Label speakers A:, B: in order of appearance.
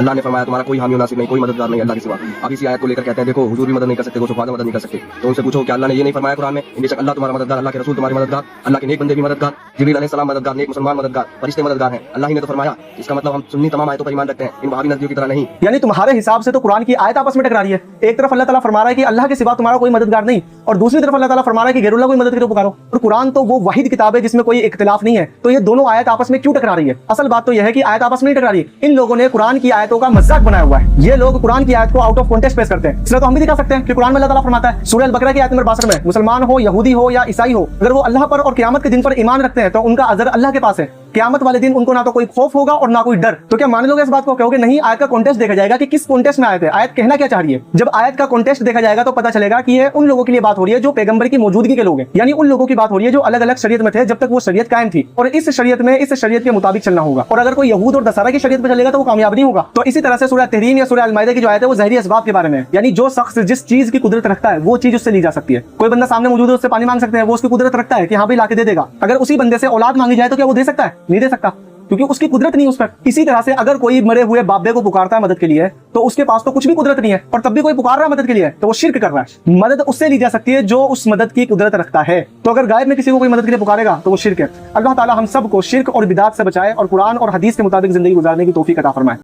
A: اللہ نے فرمایا تمہارا کوئی حامی و ناصر نہیں، کوئی مددگار نہیں اللہ کے سوا. اب اسی آیت کو لے کر کہتے ہیں دیکھو حضور بھی مدد نہیں کر سکتے، غوث و خواجہ مدد نہیں کر سکتے. تو ان سے پوچھو کہ اللہ نے یہ نہیں فرمایا قرآن میں بے شک اللہ تمہارا مددگار، اللہ کے رسول تمہارے مددگار، اللہ کے نیک بندے بھی مددگار، جبریل علیہ السلام مددگار، نیک مسلمان مددگار، فرشتے مددگار ہیں. اللہ ہی نے تو فرمایا. اس کا مطلب ہم سنی تمام آیتوں پر ایمان رکھتے ہیں، ان وہابی نزدیوں کی طرح نہیں.
B: یعنی تمہارے حساب سے تو قرآن کی آیت آپس میں ٹکرا رہی ہے. ایک طرف اللہ تعالیٰ فرما رہا ہے کہ اللہ کے سوا تمہارا کوئی مددگار نہیں، اور دوسری طرف اللہ تعالیٰ فرما رہا ہے کہ غیر اللہ کوئی مدد کے لیے پکارو. اور قرآن تو وہ واحد کتاب ہے جس میں کوئی اختلاف نہیں ہے. تو یہ دونوں آیت آپس میں کیوں ٹکرا رہی ہے؟ اصل بات تو یہ ہے کہ آیت آپس میں نہیں ٹکرا رہی ہے، ان لوگوں نے قرآن کی آیتوں کا مذاق بنایا ہوا ہے. یہ لوگ قرآن کی آیت کو آؤٹ آف کانٹیکسٹ پیش کرتے ہیں. اس لیے تو ہم بھی دکھا سکتے ہیں کہ قرآن میں اللہ تعالیٰ فرماتا ہے سورہ البقرہ کی آیت نمبر 62 میں مسلمان ہو، یہودی ہو یا عیسائی ہو، اگر وہ اللہ پر اور قیامت کے دن پر ایمان رکھتے ہیں تو ان کا اجر اللہ کے پاس ہے. قیامت والے دن ان کو نہ تو کوئی خوف ہوگا اور نہ کوئی ڈر. تو کیا مان لو گے اس بات کو؟ کہو گے نہیں، آیت کا کانٹیکسٹ دیکھا جائے گا کہ کس کانٹیکسٹ میں آیت ہے، آیت کہنا کیا چاہ رہی ہے. جب آیت کا کانٹیکسٹ دیکھا جائے گا تو پتہ چلے گا کہ یہ ان لوگوں کے لیے بات ہو رہی ہے جو پیغمبر کی موجودگی کے لوگ ہیں، یعنی ان لوگوں کی بات ہو رہی ہے جو الگ الگ شریعت میں تھے جب تک وہ شریعت قائم تھی، اور اس شریعت میں اس شریعت کے مطابق چلنا ہوگا. اور اگر کوئی یہود اور نصارہ کی شریعت پہ چلے گا تو وہ کامیاب نہیں ہوگا. تو اسی طرح سے سورہ تحریم یا سورہ المائدہ کی جو آیت ہے وہ ظاہری اسباب کے بارے میں ہے، یعنی جو شخص جس چیز کی قدرت رکھتا ہے وہ چیز اس سے لی جا سکتی ہے. کوئی بندہ سامنے موجود ہے، اس سے پانی مانگ سکتے ہیں، وہ اس کی قدرت رکھتا ہے کہ ہاں بھی لا کے دے دے گا. اگر اسی بندے سے اولاد مانگی جائے تو کیا وہ دے سکتا ہے؟ نہیں دے سکتا، کیونکہ اس کی قدرت نہیں اس پر. اسی طرح سے اگر کوئی مرے ہوئے بابے کو پکارتا ہے مدد کے لیے تو اس کے پاس تو کچھ بھی قدرت نہیں ہے، اور تب بھی کوئی پکار رہا ہے مدد کے لیے تو وہ شرک کر رہا ہے. مدد اس سے لی جا سکتی ہے جو اس مدد کی قدرت رکھتا ہے. تو اگر غائب میں کسی کو کوئی مدد کے لیے پکارے گا تو وہ شرک ہے. اللہ تعالی ہم سب کو شرک اور بدعت سے بچائے اور قرآن اور حدیث کے مطابق زندگی گزارنے کی توفیق عطا فرمائے.